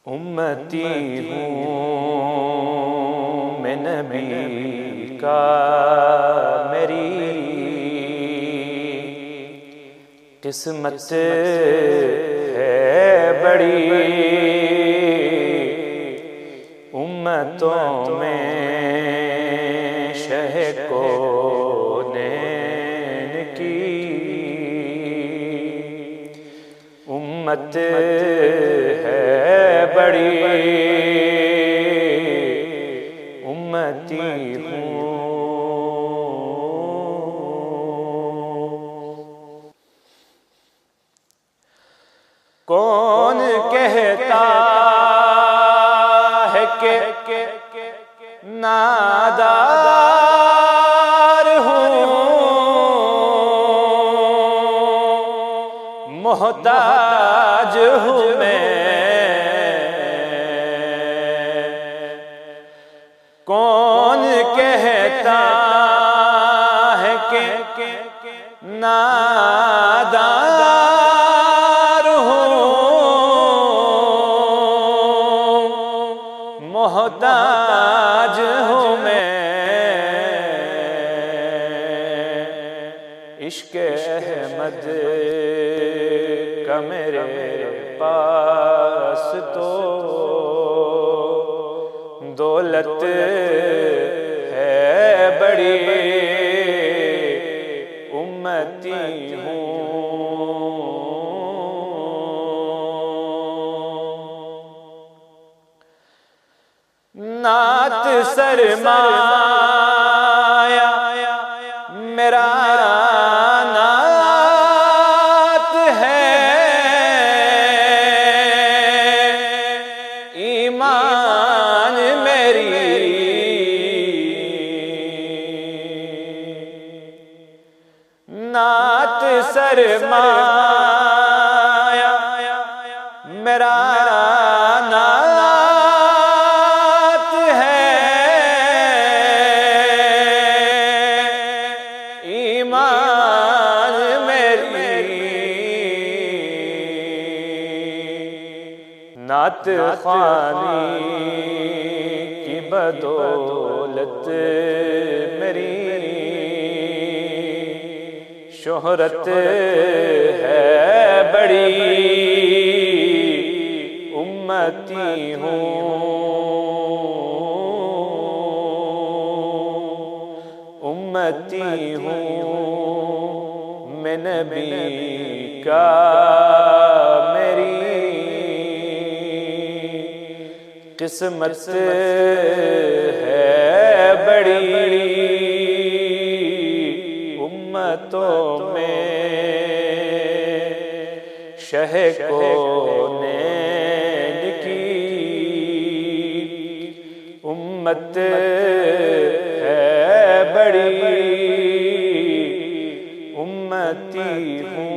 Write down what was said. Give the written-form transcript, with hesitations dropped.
उम्मती हूँ मैं नबी का, मेरी किस्मत है बड़ी। उम्मतों में शह कौनैन की उम्मत है बड़ी। उम्मती हूँ। कौन कहता है कि नादार हूँ, मोहताज हूँ मैं। कौन कहता है कि नादार हूँ, मोहताज हूँ मैं। इश्क अहमद का मेरे पास तो दौलत है बड़ी। उम्मती हूँ। नात सरमाया मेरा नात है, ईमान मेरी नात सरमाया मेरा नात है, ईमान मेरी नात ख़ानी की बदौलत मेरी शोहरत है बड़ी। उम्मती हूँ। उम्मती हूँ मैं नबी का, मेरी किस्मत है बड़ी। उम्मतों में शह कौनैन की उम्मत है बड़ी। उम्मती हूँ।